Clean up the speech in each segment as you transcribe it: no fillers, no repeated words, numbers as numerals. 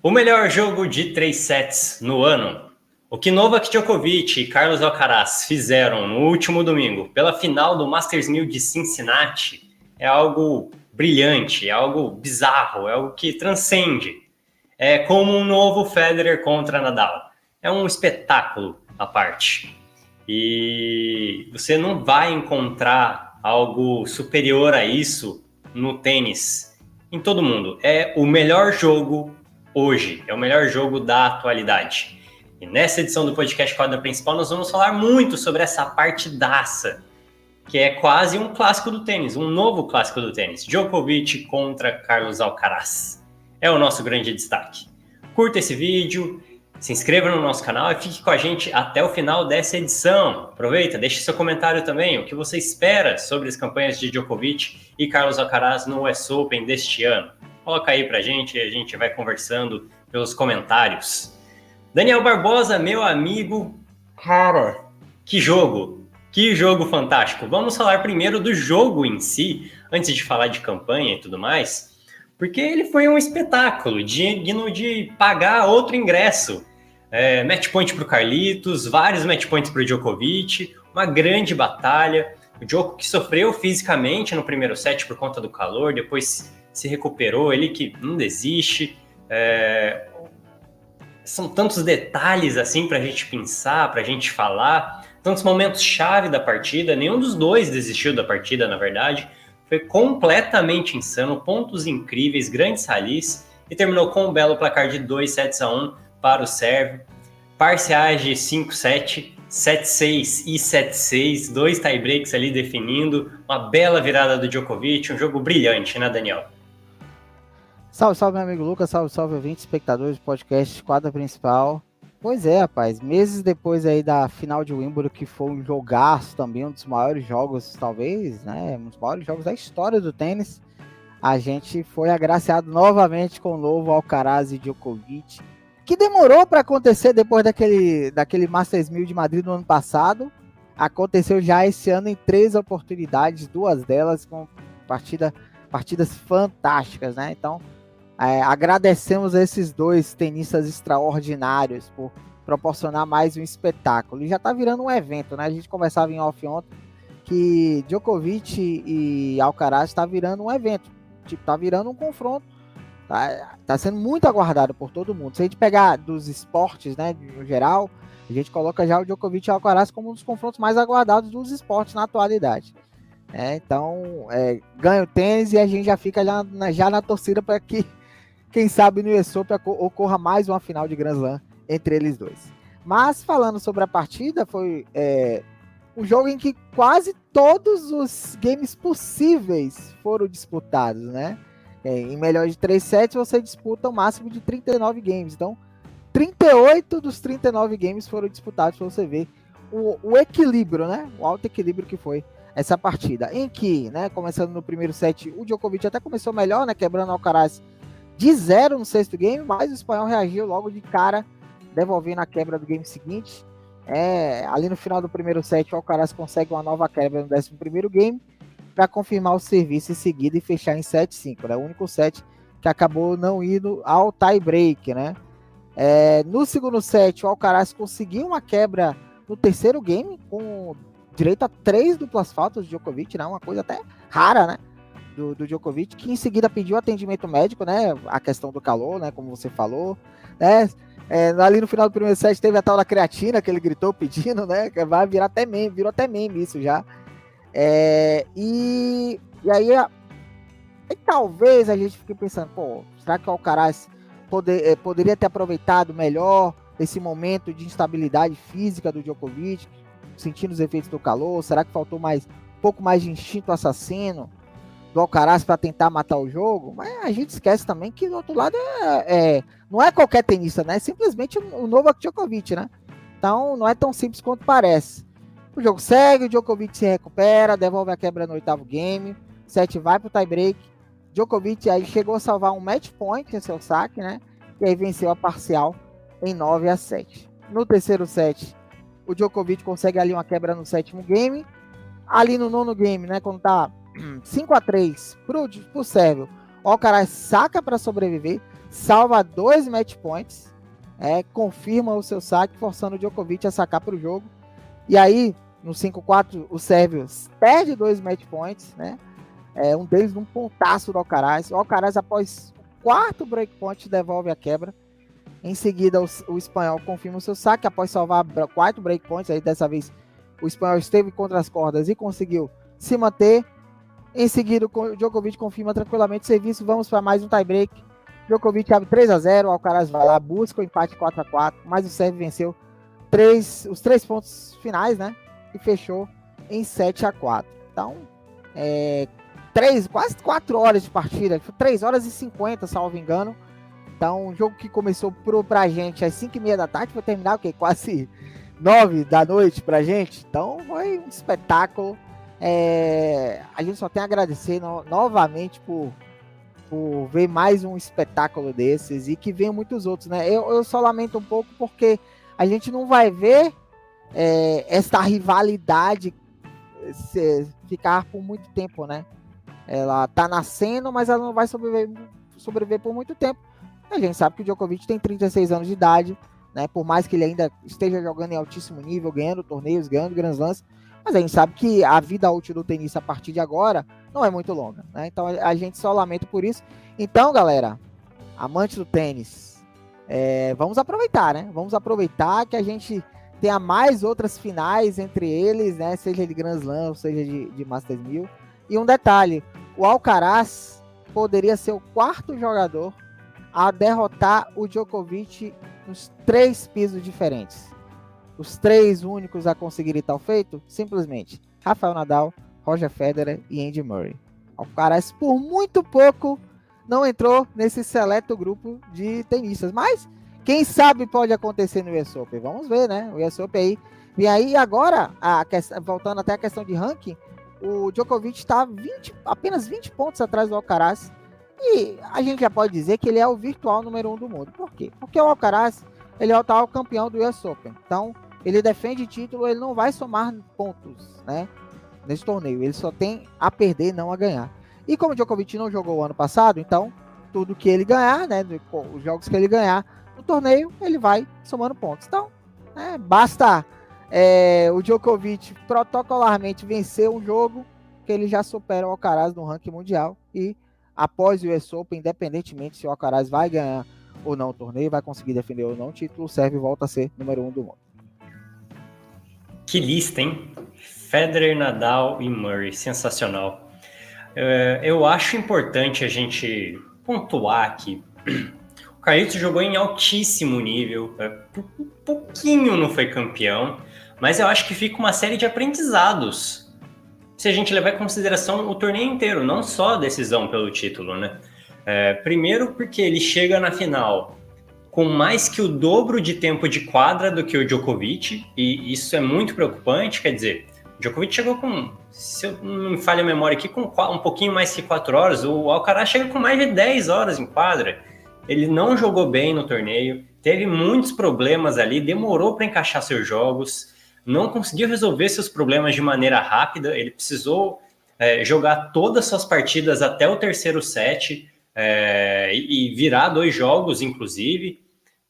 O melhor jogo de 3 sets no ano. O que Novak Djokovic e Carlos Alcaraz fizeram no último domingo pela final do Masters 1000 de Cincinnati é algo brilhante, é algo bizarro, é algo que transcende. É como um novo Federer contra Nadal. É um espetáculo à parte. E você não vai encontrar algo superior a isso no tênis em todo mundo. É o melhor jogo hoje, é o melhor jogo da atualidade. E nessa edição do podcast Quadra Principal nós vamos falar muito sobre essa partidaça, que é quase um clássico do tênis, um novo clássico do tênis. Djokovic contra Carlos Alcaraz. É o nosso grande destaque. Curta esse vídeo, se inscreva no nosso canal e fique com a gente até o final dessa edição. Aproveita, deixe seu comentário também, o que você espera sobre as campanhas de Djokovic e Carlos Alcaraz no US Open deste ano. Coloca aí pra gente e a gente vai conversando pelos comentários. Daniel Barbosa, meu amigo, cara, que jogo fantástico. Vamos falar primeiro do jogo em si, antes de falar de campanha e tudo mais, porque ele foi um espetáculo, digno de pagar outro ingresso. Match point para o Carlitos, vários match points para o Djokovic, uma grande batalha. O Djoko que sofreu fisicamente no primeiro set por conta do calor, depois se recuperou, ele que não desiste. São tantos detalhes assim para a gente pensar, para a gente falar, tantos momentos-chave da partida. Nenhum dos dois desistiu da partida, na verdade. Foi completamente insano, pontos incríveis, grandes rallies, e terminou com um belo placar de 2-1 para o sérvio. Parciais de 5-7, 7-6 e 7-6, 2 tiebreaks ali definindo, uma bela virada do Djokovic, um jogo brilhante, né, Daniel? Salve, salve, meu amigo Lucas, salve, salve, ouvintes, espectadores do podcast Quadra Principal. Pois é, rapaz, meses depois aí da final de Wimbledon, que foi um jogaço também, um dos maiores jogos, talvez, né, um dos maiores jogos da história do tênis, a gente foi agraciado novamente com o novo Alcaraz e Djokovic, que demorou para acontecer depois daquele Masters 1000 de Madrid no ano passado. Aconteceu já esse ano em 3 oportunidades, 2 delas com partidas fantásticas, né? Então, agradecemos a esses dois tenistas extraordinários por proporcionar mais um espetáculo. E já tá virando um evento, né? A gente conversava em off ontem que Djokovic e Alcaraz tá virando um evento. Tipo, tá virando um confronto. Tá sendo muito aguardado por todo mundo. Se a gente pegar dos esportes, né, no geral, a gente coloca já o Djokovic e o Alcaraz como um dos confrontos mais aguardados dos esportes na atualidade. Então, ganha o tênis e a gente já fica já na torcida para que, quem sabe, no US Open ocorra mais uma final de Grand Slam entre eles dois. Mas, falando sobre a partida, foi um jogo em que quase todos os games possíveis foram disputados, né? Em melhor de 3 sets, você disputa o máximo de 39 games. Então, 38 dos 39 games foram disputados, para você ver o equilíbrio, né? O alto equilíbrio que foi essa partida, em que, né, começando no primeiro set, o Djokovic até começou melhor, né, quebrando o Alcaraz de 0 no sexto game, mas o espanhol reagiu logo de cara, devolvendo a quebra do game seguinte. Ali no final do primeiro set, o Alcaraz consegue uma nova quebra no 11º game, para confirmar o serviço em seguida e fechar em 7-5, né, o único set que acabou não indo ao tie break, né. No segundo set, o Alcaraz conseguiu uma quebra no terceiro game, com direito a 3 duplas faltas do Djokovic, né? Uma coisa até rara, né? Do Djokovic, que em seguida pediu atendimento médico, né? A questão do calor, né? Como você falou, né? Ali no final do primeiro set teve a tal da creatina que ele gritou pedindo, né? Que vai virar até meme, virou até meme isso já. E aí talvez a gente fique pensando, pô, será que o Alcaraz poderia ter aproveitado melhor esse momento de instabilidade física do Djokovic, sentindo os efeitos do calor? Será que faltou um pouco mais de instinto assassino do Alcaraz para tentar matar o jogo? Mas a gente esquece também que do outro lado não é qualquer tenista, né? É simplesmente o Novak Djokovic, né? Então não é tão simples quanto parece. O jogo segue, o Djokovic se recupera, devolve a quebra no 8º game, o set vai pro tie break. Djokovic aí chegou a salvar um match point em seu saque, né? E aí venceu a parcial em 9-7. No terceiro set, o Djokovic consegue ali uma quebra no 7º game. Ali no 9º game, né, quando tá 5-3 pro sérvio, o Alcaraz saca para sobreviver, salva 2 match points, confirma o seu saque, forçando o Djokovic a sacar para o jogo. E aí, no 5-4, o sérvio perde 2 match points, né? Um deles num pontaço do Alcaraz. O Alcaraz, após o 4º breakpoint, devolve a quebra. Em seguida, o espanhol confirma o seu saque, após salvar 4 breakpoints. Aí, dessa vez, o espanhol esteve contra as cordas e conseguiu se manter. Em seguida, o Djokovic confirma tranquilamente o serviço. Vamos para mais um tie-break. Djokovic abre 3-0. O Alcaraz vai lá, busca o empate 4-4. Mas o sérvio venceu os 3 pontos finais, né? E fechou em 7-4. Então, quase 4 horas de partida. 3 horas e 50, salvo engano. Então, um jogo que começou pra gente às 5h30 da tarde, foi terminar quase 9 da noite pra gente. Então, foi um espetáculo. A gente só tem a agradecer novamente por ver mais um espetáculo desses e que venham muitos outros, né? Eu só lamento um pouco porque a gente não vai ver essa rivalidade ficar por muito tempo, né? Ela tá nascendo, mas ela não vai sobreviver por muito tempo. A gente sabe que o Djokovic tem 36 anos de idade, né? Por mais que ele ainda esteja jogando em altíssimo nível, ganhando torneios, ganhando Grand Slams, mas a gente sabe que a vida útil do tenista a partir de agora não é muito longa, né? Então a gente só lamenta por isso. Então, galera, amantes do tênis, vamos aproveitar, né? Vamos aproveitar que a gente tenha mais outras finais entre eles, né? Seja de Grand Slam, seja de Masters 1000. E um detalhe, o Alcaraz poderia ser o 4º jogador a derrotar o Djokovic nos 3 pisos diferentes. Os 3 únicos a conseguirem tal feito, simplesmente Rafael Nadal, Roger Federer e Andy Murray. Alcaraz, por muito pouco, não entrou nesse seleto grupo de tenistas. Mas, quem sabe pode acontecer no US Open. Vamos ver, né? O US Open aí. E aí, agora, voltando até a questão de ranking, o Djokovic está apenas 20 pontos atrás do Alcaraz. E a gente já pode dizer que ele é o virtual número 1 do mundo. Por quê? Porque o Alcaraz, ele é o atual campeão do US Open. Então, ele defende título, ele não vai somar pontos, né, nesse torneio. Ele só tem a perder, não a ganhar. E como o Djokovic não jogou o ano passado, então, tudo que ele ganhar, né, os jogos que ele ganhar no torneio, ele vai somando pontos. Então, basta o Djokovic protocolarmente vencer um jogo, que ele já supera o Alcaraz no ranking mundial. E após o US Open, independentemente se o Alcaraz vai ganhar ou não o torneio, vai conseguir defender ou não o título, o sérvio volta a ser número 1 do mundo. Que lista, hein? Federer, Nadal e Murray, sensacional. Eu acho importante a gente pontuar que o Carlitos jogou em altíssimo nível, um pouquinho não foi campeão, mas eu acho que fica uma série de aprendizados se a gente levar em consideração o torneio inteiro, não só a decisão pelo título, né? Primeiro porque ele chega na final com mais que o dobro de tempo de quadra do que o Djokovic, e isso é muito preocupante. Quer dizer, o Djokovic chegou com, se eu não me falha a memória aqui, com um pouquinho mais que 4 horas, o Alcaraz chega com mais de 10 horas em quadra. Ele não jogou bem no torneio, teve muitos problemas ali, demorou para encaixar seus jogos, não conseguiu resolver seus problemas de maneira rápida, ele precisou jogar todas as suas partidas até o 3º set, e virar 2 jogos, inclusive,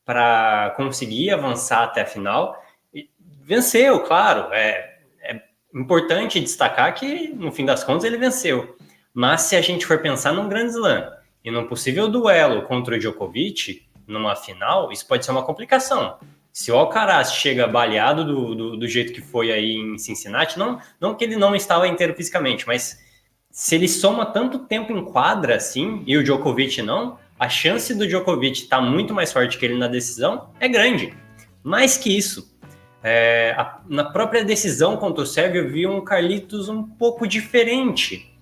para conseguir avançar até a final. E venceu, claro. É importante destacar que, no fim das contas, ele venceu. Mas se a gente for pensar num Grand Slam e num possível duelo contra o Djokovic, numa final, isso pode ser uma complicação. Se o Alcaraz chega baleado do jeito que foi aí em Cincinnati, não que ele não estava inteiro fisicamente, mas se ele soma tanto tempo em quadra assim, e o Djokovic não, a chance do Djokovic estar muito mais forte que ele na decisão é grande. Mais que isso, na própria decisão contra o sérvio, eu vi um Carlitos um pouco diferente.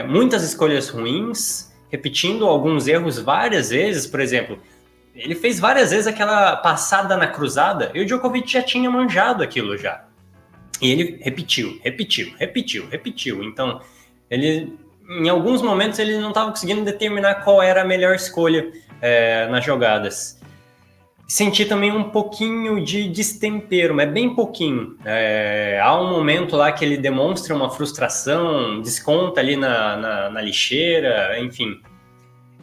Muitas escolhas ruins, repetindo alguns erros várias vezes. Por exemplo, ele fez várias vezes aquela passada na cruzada, e o Djokovic já tinha manjado aquilo já. E ele repetiu. Então, em alguns momentos, ele não estava conseguindo determinar qual era a melhor escolha nas jogadas. Senti também um pouquinho de destempero, mas bem pouquinho. Há um momento lá que ele demonstra uma frustração, desconta ali na lixeira, enfim.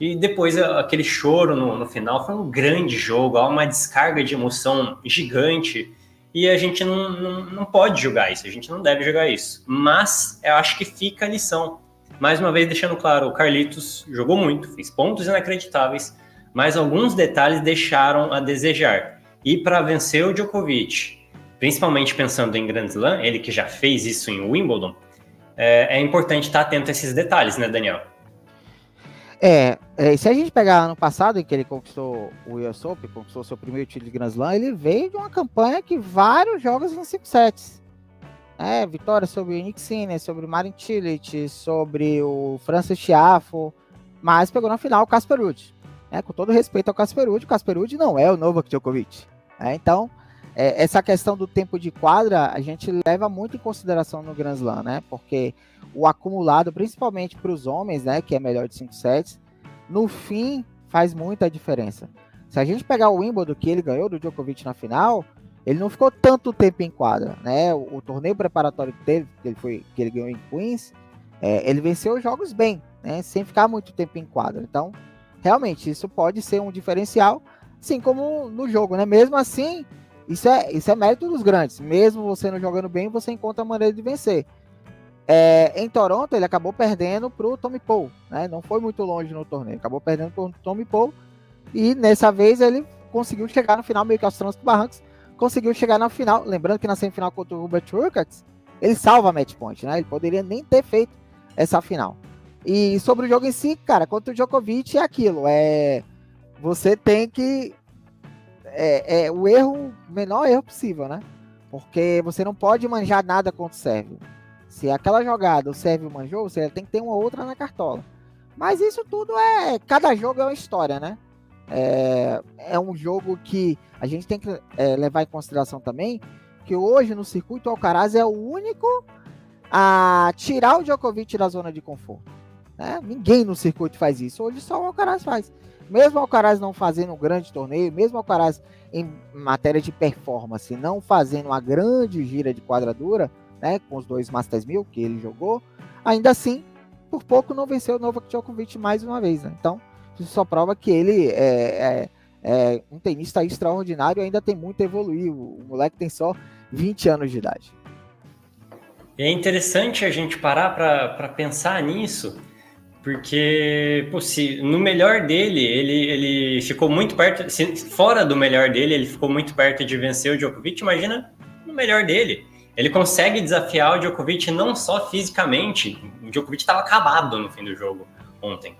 E depois aquele choro no final foi um grande jogo, há uma descarga de emoção gigante. E a gente não pode jogar isso, a gente não deve jogar isso. Mas eu acho que fica a lição. Mais uma vez, deixando claro, o Carlitos jogou muito, fez pontos inacreditáveis, mas alguns detalhes deixaram a desejar. E para vencer o Djokovic, principalmente pensando em Grand Slam, ele que já fez isso em Wimbledon, é importante estar atento a esses detalhes, né, Daniel? Se a gente pegar ano passado, em que ele conquistou o US Open, conquistou seu primeiro título de Grand Slam, ele veio de uma campanha que vários jogos em 5 sets. Vitória sobre o Nick Sinner, sobre o Marin Cilic, sobre o Francis Tiafoe, mas pegou na final o Casper Ruud. Com todo respeito ao Casper Ruud, o Casper Ruud não é o Novak Djokovic. Então, essa questão do tempo de quadra, a gente leva muito em consideração no Grand Slam, né? Porque o acumulado, principalmente para os homens, né, que é melhor de 5 sets, no fim faz muita diferença. Se a gente pegar o Wimbledon que ele ganhou do Djokovic na final, ele não ficou tanto tempo em quadra, né? O torneio preparatório que teve, que ele ganhou em Queens, ele venceu os jogos bem, né? Sem ficar muito tempo em quadra. Então, realmente, isso pode ser um diferencial, assim como no jogo, né? Mesmo assim, isso é mérito dos grandes. Mesmo você não jogando bem, você encontra a maneira de vencer. Em Toronto, ele acabou perdendo para o Tommy Paul, né? Não foi muito longe no torneio, acabou perdendo para o Tommy Paul, e nessa vez ele conseguiu chegar no final, meio que aos trancos e barrancos, conseguiu chegar na final. Lembrando que na semifinal contra o Hubert Hurkacz, ele salva a match point, né? Ele poderia nem ter feito essa final. E sobre o jogo em si, cara, contra o Djokovic é aquilo, você tem que o menor erro possível, né? Porque você não pode manjar nada contra o Sérvio. Se aquela jogada o Sérvio manjou, você tem que ter uma outra na cartola. Mas isso tudo cada jogo é uma história, né? É um jogo que a gente tem que levar em consideração também, que hoje no circuito o Alcaraz é o único a tirar o Djokovic da zona de conforto, né? Ninguém no circuito faz isso, hoje só o Alcaraz faz. Mesmo o Alcaraz não fazendo um grande torneio, mesmo o Alcaraz em matéria de performance não fazendo uma grande gira de quadradura, né, com os 2 Masters 1000 que ele jogou, ainda assim, por pouco não venceu o Novak Djokovic mais uma vez, né? Então, isso só prova que ele é um tenista extraordinário e ainda tem muito a evoluir. O moleque tem só 20 anos de idade. É interessante a gente parar para pensar nisso, porque no melhor dele, ele ficou muito perto, fora do melhor dele, ele ficou muito perto de vencer o Djokovic. Imagina no melhor dele. Ele consegue desafiar o Djokovic não só fisicamente, o Djokovic estava acabado no fim do jogo ontem.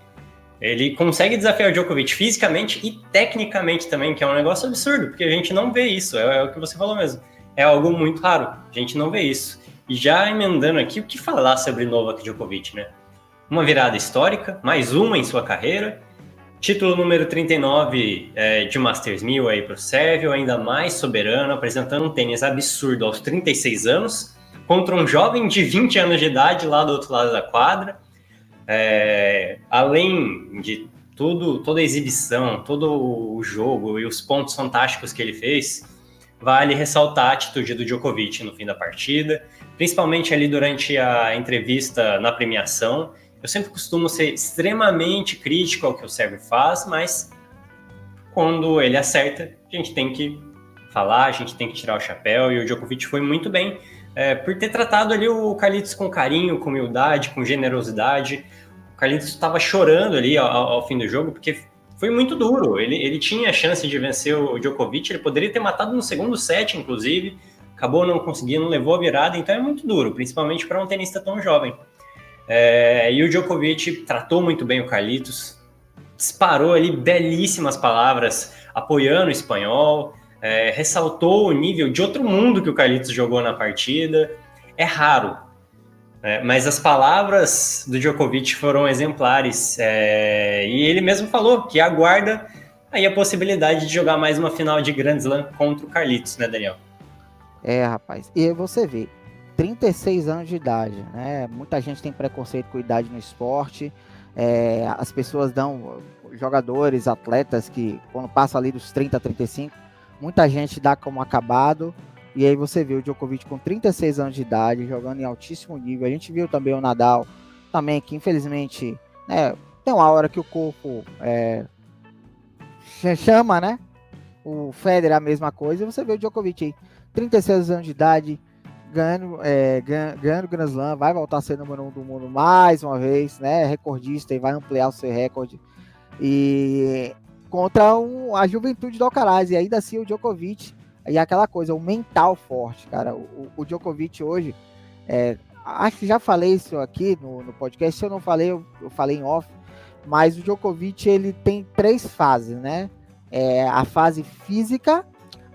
Ele consegue desafiar o Djokovic fisicamente e tecnicamente também, que é um negócio absurdo, porque a gente não vê isso, é o que você falou mesmo. É algo muito raro, a gente não vê isso. E já emendando aqui, o que falar sobre Novak Djokovic, né? Uma virada histórica, mais uma em sua carreira, título número 39 de Masters 1000 aí para o Sérvio, ainda mais soberano, apresentando um tênis absurdo aos 36 anos, contra um jovem de 20 anos de idade lá do outro lado da quadra. Além de toda a exibição, todo o jogo e os pontos fantásticos que ele fez, vale ressaltar a atitude do Djokovic no fim da partida, principalmente ali durante a entrevista na premiação. Eu sempre costumo ser extremamente crítico ao que o Sérvio faz, mas quando ele acerta, a gente tem que falar, a gente tem que tirar o chapéu, e o Djokovic foi muito bem, por ter tratado ali o Carlitos com carinho, com humildade, com generosidade. O Carlitos estava chorando ali ao fim do jogo, porque foi muito duro. Ele tinha a chance de vencer o Djokovic, ele poderia ter matado no segundo set, inclusive, acabou não conseguindo, levou a virada, então é muito duro, principalmente para um tenista tão jovem. E o Djokovic tratou muito bem o Carlitos, disparou ali belíssimas palavras apoiando o espanhol, ressaltou o nível de outro mundo que o Carlitos jogou na partida. É raro, mas as palavras do Djokovic foram exemplares, e ele mesmo falou que aguarda aí a possibilidade de jogar mais uma final de Grand Slam contra o Carlitos, né, Daniel? Rapaz, e você vê, 36 anos de idade, né? Muita gente tem preconceito com idade no esporte, as pessoas dão, jogadores, atletas que quando passa ali dos 30, 35, muita gente dá como acabado, e aí você vê o Djokovic com 36 anos de idade, jogando em altíssimo nível. A gente viu também o Nadal, também que infelizmente, né, Tem uma hora que o corpo chama, né? O Federer a mesma coisa. E você vê o Djokovic aí, 36 anos de idade, ganhando Grand Slam, vai voltar a ser número 1 do mundo mais uma vez, né? Recordista e vai ampliar o seu recorde. E contra a juventude do Alcaraz. E ainda assim o Djokovic, e aquela coisa, o mental forte, cara. O Djokovic hoje, acho que já falei isso aqui no podcast. Se eu não falei, eu falei em off. Mas o Djokovic, ele tem 3 fases, né? A fase física,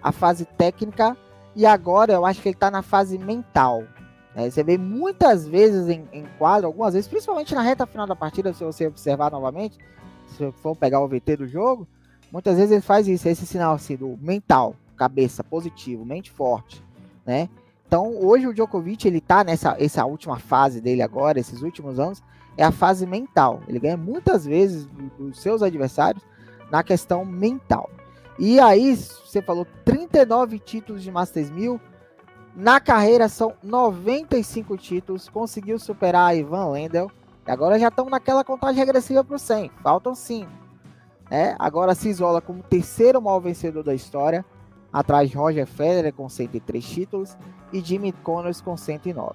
a fase técnica e agora eu acho que ele tá na fase mental. Você vê muitas vezes em quadro, algumas vezes, principalmente na reta final da partida, se você observar novamente, se for pegar o VT do jogo, muitas vezes ele faz isso, esse sinal assim, do mental, cabeça, positivo, mente forte, né? Então, hoje o Djokovic, ele tá essa última fase dele agora, esses últimos anos, é a fase mental. Ele ganha muitas vezes dos seus adversários na questão mental. E aí, você falou 39 títulos de Masters 1000, na carreira são 95 títulos, conseguiu superar a Ivan Lendl, e agora já estão naquela contagem regressiva para o 100, faltam 5. Agora se isola como o terceiro maior vencedor da história, atrás de Roger Federer com 103 títulos e Jimmy Connors com 109.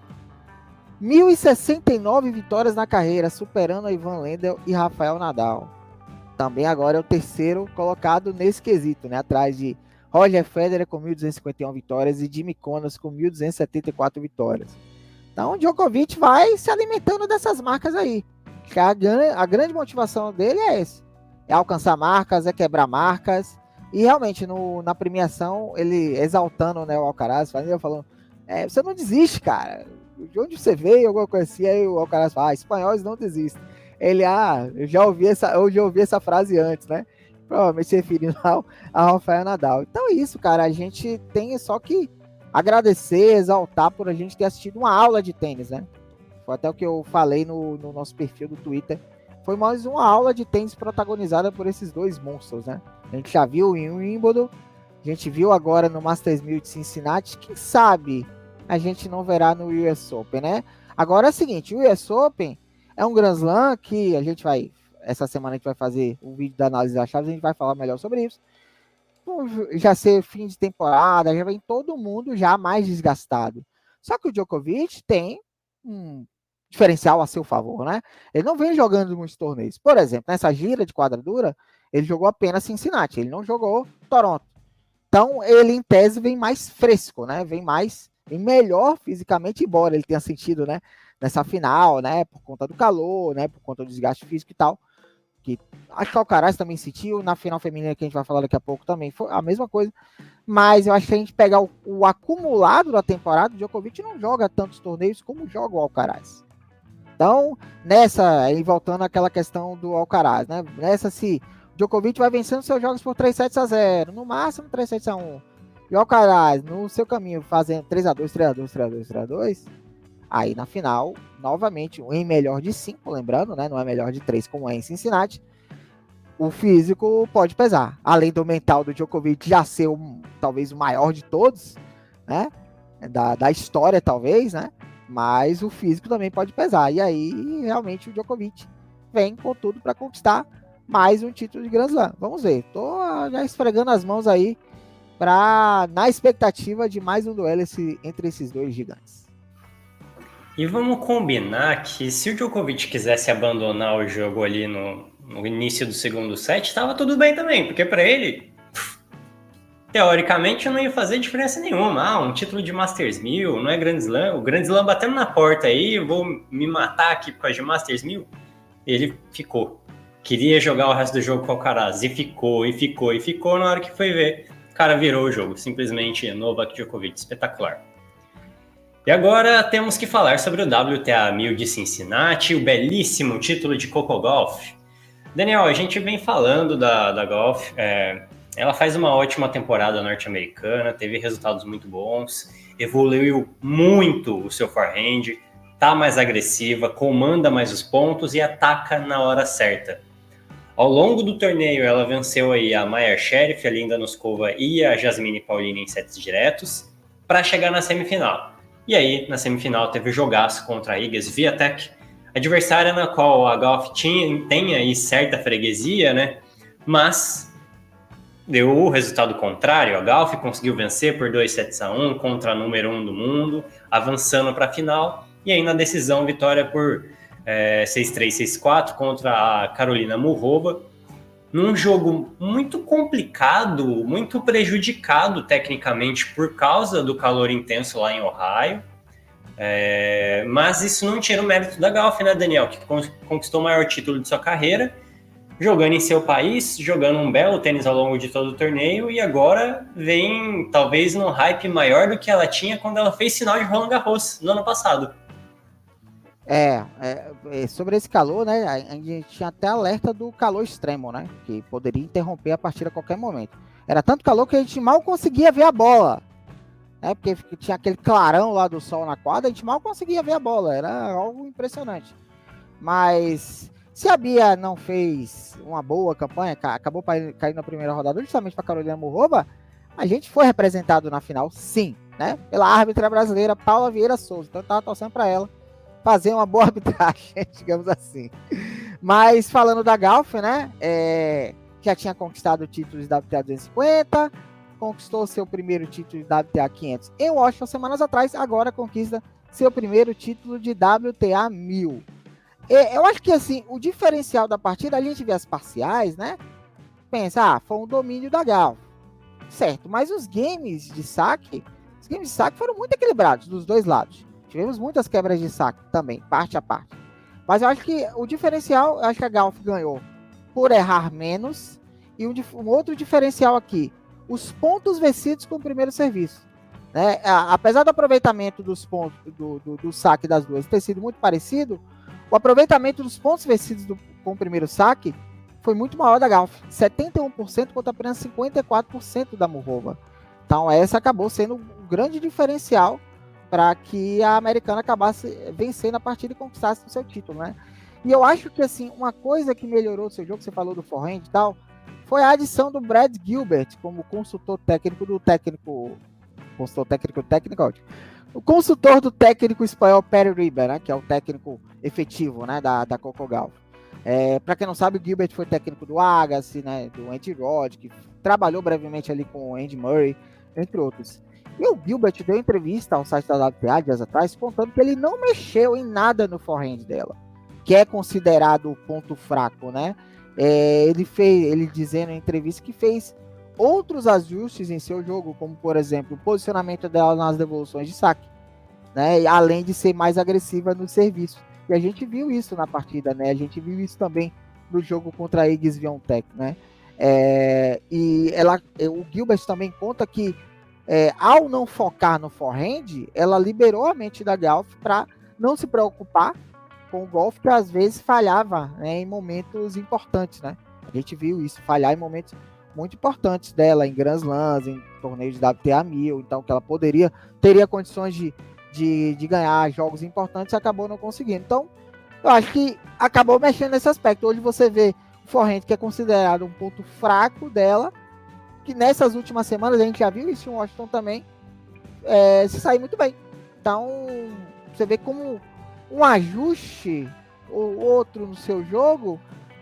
1.069 vitórias na carreira, superando a Ivan Lendl e Rafael Nadal. Também agora é o terceiro colocado nesse quesito, né? Atrás de Roger Federer com 1.251 vitórias e Jimmy Connors com 1.274 vitórias. Então o Djokovic vai se alimentando dessas marcas aí. A grande motivação dele é esse. É alcançar marcas, é quebrar marcas. E realmente, na premiação, ele exaltando, né, o Alcaraz, falando, você não desiste, cara. De onde você veio, alguma coisa assim, aí o Alcaraz fala, espanhóis não desistem. Ele, eu já ouvi essa frase antes, né? Provavelmente se referindo ao Rafael Nadal. Então é isso, cara. A gente tem só que agradecer, exaltar por a gente ter assistido uma aula de tênis, né? Foi até o que eu falei no nosso perfil do Twitter. Foi mais uma aula de tênis protagonizada por esses dois monstros, né? A gente já viu em Wimbledon, a gente viu agora no Masters 1000 de Cincinnati. Quem sabe a gente não verá no US Open, né? Agora é o seguinte, o US Open é um Grand Slam que a gente vai, essa semana a gente vai fazer um vídeo da análise das chaves, a gente vai falar melhor sobre isso. Já ser fim de temporada, já vem todo mundo já mais desgastado. Só que o Djokovic tem um diferencial a seu favor, né? Ele não vem jogando muitos torneios. Por exemplo, nessa gira de quadradura, ele jogou apenas Cincinnati, ele não jogou Toronto. Então, ele, em tese, vem mais fresco, né? Vem melhor fisicamente, embora ele tenha sentido, né? Nessa final, né? Por conta do calor, né? Por conta do desgaste físico e tal. Que acho que o Alcaraz também sentiu. Na final feminina, que a gente vai falar daqui a pouco, também foi a mesma coisa. Mas eu acho que a gente pegar o acumulado da temporada, o Djokovic não joga tantos torneios como joga o Alcaraz. Então, aí voltando àquela questão do Alcaraz, né? Nessa, se Djokovic vai vencendo seus jogos por 3-7-0, no máximo 3-7-1. E o Alcaraz, no seu caminho, fazendo 3-2, 3-2, 3-2, 3-2. Aí na final, novamente, em melhor de 5, lembrando, né? Não é melhor de 3 como é em Cincinnati. O físico pode pesar. Além do mental do Djokovic já ser talvez o maior de todos, né? Da história, talvez, né? Mas o físico também pode pesar. E aí, realmente, o Djokovic vem com tudo para conquistar mais um título de Grand Slam. Vamos ver. Tô já esfregando as mãos aí na expectativa de mais um duelo entre esses dois gigantes. E vamos combinar que se o Djokovic quisesse abandonar o jogo ali no início do segundo set, estava tudo bem também, porque para ele, teoricamente, não ia fazer diferença nenhuma. Um título de Masters 1000, não é Grand Slam. O Grand Slam batendo na porta aí, eu vou me matar aqui por causa de Masters 1000. Ele ficou. Queria jogar o resto do jogo com o Alcaraz. E ficou. Na hora que foi ver, o cara virou o jogo. Simplesmente Novak Djokovic. Espetacular. E agora temos que falar sobre o WTA 1000 de Cincinnati, o belíssimo título de Coco Gauff. Daniel, a gente vem falando da Gauff. Ela faz uma ótima temporada norte-americana, teve resultados muito bons, evoluiu muito o seu forehand, tá mais agressiva, comanda mais os pontos e ataca na hora certa. Ao longo do torneio, ela venceu aí a Mayar Sherif, a Linda Noskova e a Jasmine Paulina em sets diretos, para chegar na semifinal. E aí, na semifinal, teve o jogaço contra a Iga Swiatek, adversária na qual a Gauff tem aí certa freguesia, né? Mas deu o resultado contrário. A Gauff conseguiu vencer por 2-1 contra a número 1 do mundo, avançando para a final. E aí na decisão, vitória por 6-3, 6-4 contra a Karolina Muchova, num jogo muito complicado, muito prejudicado tecnicamente por causa do calor intenso lá em Ohio. Mas isso não tira o mérito da Gauff, né, Daniel? Que conquistou o maior título de sua carreira, jogando em seu país, jogando um belo tênis ao longo de todo o torneio, e agora vem talvez num hype maior do que ela tinha quando ela fez final de Roland Garros no ano passado. Sobre esse calor, né? A gente tinha até alerta do calor extremo, né? Que poderia interromper a partida a qualquer momento. Era tanto calor que a gente mal conseguia ver a bola, né? Porque tinha aquele clarão lá do sol na quadra, a gente mal conseguia ver a bola. Era algo impressionante. Mas se a Bia não fez uma boa campanha, acabou caindo na primeira rodada justamente para Karolina Muchova, a gente foi representado na final, sim, né? Pela árbitra brasileira Paula Vieira Souza. Então eu tava torcendo para ela fazer uma boa arbitragem, digamos assim. Mas falando da Gauff, né? Já tinha conquistado o título de WTA 250, conquistou seu primeiro título de WTA 500 em Washington semanas atrás, agora conquista seu primeiro título de WTA 1000. Eu acho que assim, o diferencial da partida, a gente vê as parciais, né? Pensa, foi um domínio da Gauff. Certo, mas os games de saque foram muito equilibrados dos dois lados. Tivemos muitas quebras de saque também, parte a parte. Mas eu acho que o diferencial, eu acho que a Gauff ganhou por errar menos. E um outro diferencial aqui, os pontos vencidos com o primeiro serviço. Né? Apesar do aproveitamento dos pontos do saque das duas ter sido muito parecido, o aproveitamento dos pontos vencidos com o primeiro saque foi muito maior da Gauff. 71% contra apenas 54% da Muchova. Então essa acabou sendo um grande diferencial para que a americana acabasse vencendo a partida e conquistasse o seu título, né? E eu acho que, assim, uma coisa que melhorou o seu jogo, você falou do forehand e tal, foi a adição do Brad Gilbert como consultor técnico do técnico... Consultor técnico, ótimo. O consultor do técnico espanhol Perry Riber, né? Que é o técnico efetivo, né? Da Coco Gauff. Para quem não sabe, o Gilbert foi técnico do Agassi, né? Do Andy Roddick, que trabalhou brevemente ali com o Andy Murray, entre outros. E o Gilbert deu entrevista ao site da WTA dias atrás, contando que ele não mexeu em nada no forehand dela, que é considerado o ponto fraco, né? Ele dizendo em entrevista que fez outros ajustes em seu jogo, como por exemplo, o posicionamento dela nas devoluções de saque, né? Além de ser mais agressiva no serviço. E a gente viu isso na partida, né? A gente viu isso também no jogo contra a Iga Swiatek, né? O Gilbert também conta que ao não focar no forehand, ela liberou a mente da Gauff para não se preocupar com o golfe, que às vezes falhava, né, em momentos importantes, né? A gente viu isso, falhar em momentos muito importantes dela, em Grand Slams, em torneios de WTA 1000, então que ela teria condições de ganhar jogos importantes e acabou não conseguindo. Então, eu acho que acabou mexendo nesse aspecto. Hoje você vê o forehand, que é considerado um ponto fraco dela, que nessas últimas semanas, a gente já viu isso em Washington também, se sair muito bem. Então, você vê como um ajuste ou outro no seu jogo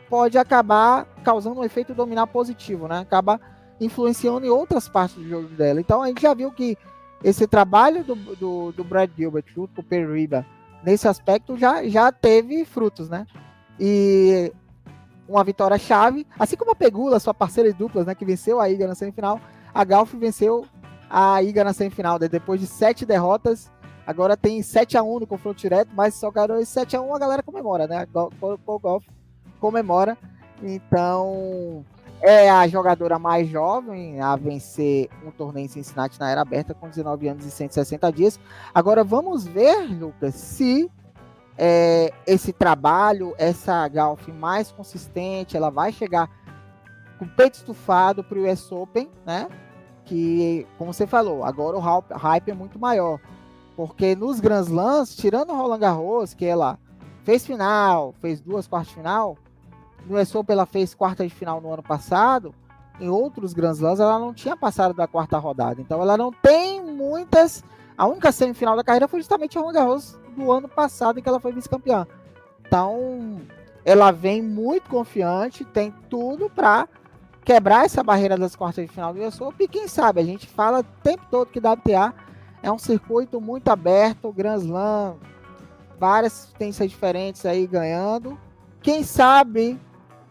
pode acabar causando um efeito dominal positivo, né? Acaba influenciando em outras partes do jogo dela. Então, a gente já viu que esse trabalho do Brad Gilbert junto com o Perry Riber nesse aspecto já teve frutos, né? E uma vitória chave, assim como a Pegula, sua parceira de duplas, né, que venceu a Iga na semifinal, a Gauff venceu a Iga na semifinal, né, depois de 7 derrotas, agora tem 7-1 no confronto direto, mas só ganhou esse 7-1, a galera comemora, né, o Gauff comemora, então é a jogadora mais jovem a vencer um torneio em Cincinnati na era aberta com 19 anos e 160 dias. Agora vamos ver, Lucas, se esse trabalho, essa Gauff mais consistente, ela vai chegar com o peito estufado para o US Open, né? Que, como você falou, agora o hype é muito maior. Porque nos Grand Slams, tirando o Roland Garros, que ela fez final, fez 2 quartas de final, no US Open ela fez quarta de final no ano passado, em outros Grand Slams ela não tinha passado da 4ª rodada. Então ela não tem muitas... A única semifinal da carreira foi justamente o Roland Garros do ano passado, em que ela foi vice-campeã. Então, ela vem muito confiante, tem tudo para quebrar essa barreira das quartas de final do US Open. E quem sabe, a gente fala o tempo todo que WTA é um circuito muito aberto, Grand Slam, várias tendências diferentes aí ganhando. Quem sabe,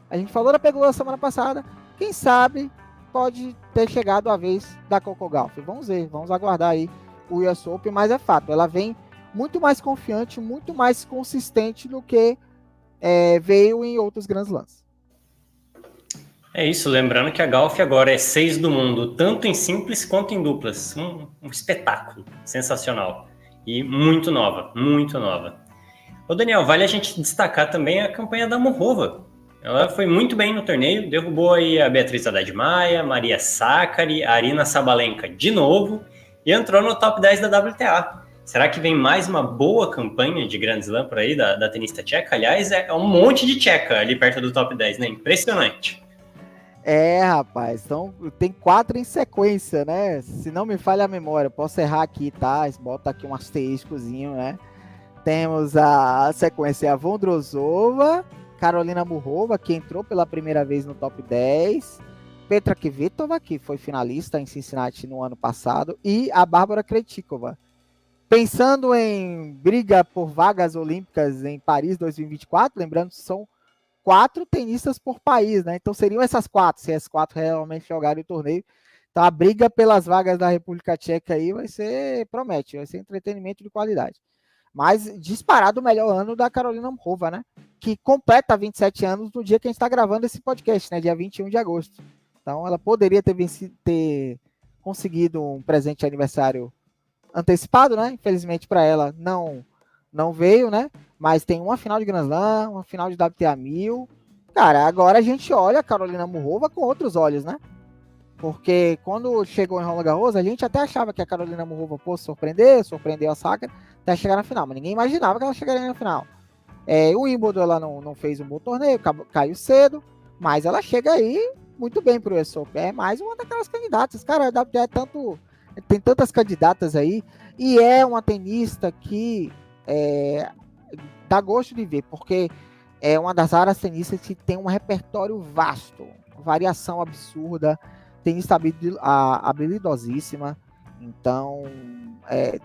a gente falou da Pegula semana passada, quem sabe pode ter chegado a vez da Coco Gauff. Vamos ver, vamos aguardar aí o US Open, mas é fato, ela vem muito mais confiante, muito mais consistente do que veio em outros Grand Slams. É isso, lembrando que a Gauff agora é 6 do mundo, tanto em simples quanto em duplas. Um espetáculo sensacional. E muito nova, muito nova. Ô Daniel, vale a gente destacar também a campanha da Muchova. Ela foi muito bem no torneio, derrubou aí a Beatriz Haddad Maia, Maria Sakkari, a Aryna Sabalenka de novo e entrou no top 10 da WTA. Será que vem mais uma boa campanha de Grand Slam por aí da tenista tcheca? Aliás, é um monte de tcheca ali perto do top 10, né? Impressionante. Rapaz, então tem 4 em sequência, né? Se não me falha a memória, posso errar aqui, tá? Bota aqui um asteriscozinho, né? Temos a sequência: a Vondrousova, Karolina Muchova, que entrou pela primeira vez no top 10, Petra Kvitova, que foi finalista em Cincinnati no ano passado, e a Bárbara Krejcikova. Pensando em briga por vagas olímpicas em Paris 2024, lembrando que são 4 tenistas por país, né? Então seriam essas 4, se as 4 realmente jogarem o torneio. Então a briga pelas vagas da República Tcheca aí vai ser entretenimento de qualidade. Mas disparado o melhor ano da Karolina Muchova, né? Que completa 27 anos no dia que a gente está gravando esse podcast, né? Dia 21 de agosto. Então ela poderia ter conseguido um presente de aniversário antecipado, né? Infelizmente para ela não veio, né? Mas tem uma final de Grand Slam, uma final de WTA 1000. Cara, agora a gente olha a Karolina Muchova com outros olhos, né? Porque quando chegou em Roland Garros, a gente até achava que a Karolina Muchova fosse surpreendeu a Sakkari até chegar na final, mas ninguém imaginava que ela chegaria na final. O Wimbledon ela não fez um bom torneio, caiu cedo, mas ela chega aí muito bem pro US Open. É mais uma daquelas candidatas. Cara, a WTA tem tantas candidatas aí, e é uma tenista que dá gosto de ver, porque é uma das raras tenistas que tem um repertório vasto, variação absurda, tenista habilidosíssima, então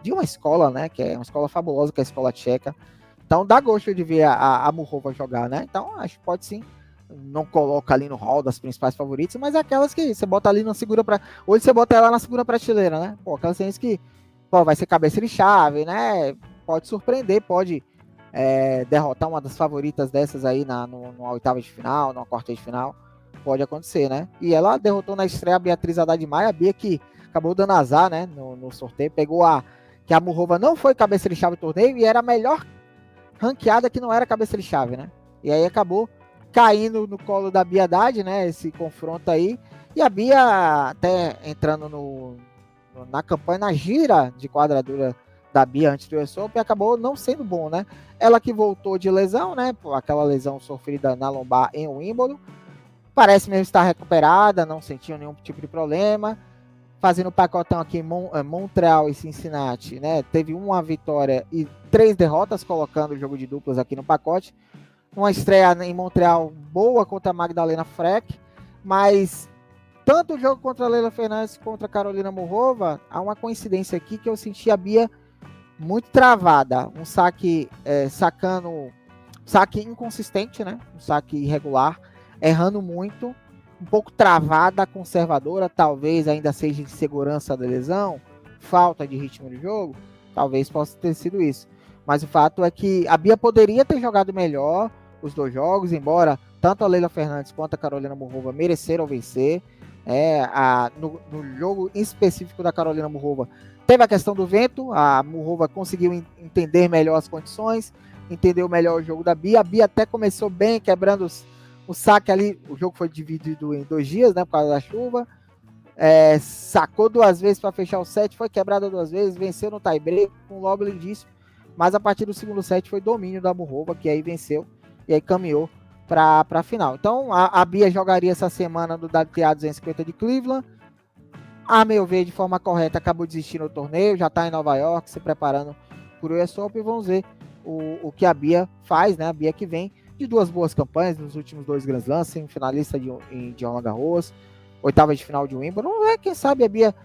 de uma escola, né, que é uma escola fabulosa, que é a escola tcheca. Então dá gosto de ver a Muchova jogar, né? Então acho que pode sim. Não coloca ali no hall das principais favoritas, mas é aquelas que você bota ali na segura hoje você bota ela na segunda prateleira, né? Pô, aquelas tenistas que vai ser cabeça de chave, né? Pode surpreender, pode derrotar uma das favoritas dessas aí numa oitava de final, numa quarta de final. Pode acontecer, né? E ela derrotou na estreia a Beatriz Haddad Maia, a Bia que acabou dando azar, né? No sorteio, pegou que a Muchova não foi cabeça de chave do torneio e era a melhor ranqueada que não era cabeça de chave, né? E aí acabou caindo no colo da Bia Haddad, né? Esse confronto aí. E a Bia até entrando na campanha, na gira de quadradura da Bia antes do US Open, acabou não sendo bom, né? Ela que voltou de lesão, né? Aquela lesão sofrida na lombar em Wimbledon. Parece mesmo estar recuperada, não sentiu nenhum tipo de problema. Fazendo o pacotão aqui em Montreal e Cincinnati, né? Teve uma vitória e 3 derrotas, colocando o jogo de duplas aqui no pacote. Uma estreia em Montreal boa contra a Magdalena Frech, mas tanto o jogo contra a Leylah Fernandes contra a Karolina Muchova, há uma coincidência aqui que eu senti a Bia muito travada. Um saque saque inconsistente, né? Um saque irregular, errando muito, um pouco travada, conservadora, talvez ainda seja de segurança da lesão, falta de ritmo de jogo, talvez possa ter sido isso. Mas o fato é que a Bia poderia ter jogado melhor os 2 jogos, embora tanto a Leylah Fernandes quanto a Karolina Muchova mereceram vencer. No jogo específico da Karolina Muchova, teve a questão do vento, a Muchova conseguiu entender melhor as condições, entendeu melhor o jogo da Bia. A Bia até começou bem, quebrando o saque ali. O jogo foi dividido em 2 dias, né, por causa da chuva. Sacou 2 vezes para fechar o set, foi quebrada 2 vezes, venceu no tie-break com um logo lindíssimo, mas a partir do segundo set foi domínio da Muchova, que aí venceu e aí caminhou para a final. Então a Bia jogaria essa semana do WTA 250 de Cleveland. A meu ver, de forma correta, acabou desistindo do torneio, já está em Nova York se preparando para por US Open, vamos ver o que a Bia faz, né? A Bia que vem de 2 boas campanhas nos últimos 2 Grand Slams, finalista de Roland Garros, 8ª de final de Wimbledon. Vamos ver, quem sabe a Bia,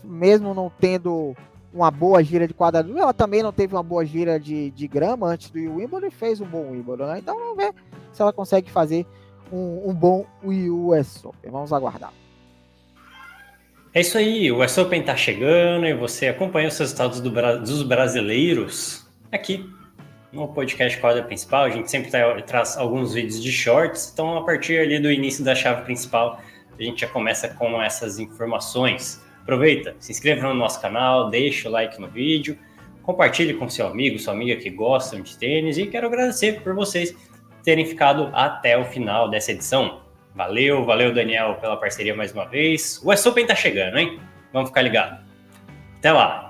mesmo não tendo uma boa gira de quadradura, ela também não teve uma boa gira de grama antes do Wimbledon e fez um bom Wimbledon, né? Então vamos ver se ela consegue fazer um bom US Open. Vamos aguardar. É isso aí, o US Open tá chegando e você acompanha os resultados dos brasileiros aqui no podcast Quadra Principal. A gente sempre traz alguns vídeos de shorts, então a partir ali do início da chave principal, a gente já começa com essas informações. Aproveita, se inscreva no nosso canal, deixa o like no vídeo, compartilhe com seu amigo, sua amiga que gostam de tênis e quero agradecer por vocês terem ficado até o final dessa edição. Valeu Daniel pela parceria mais uma vez. O US Open tá chegando, hein? Vamos ficar ligados. Até lá!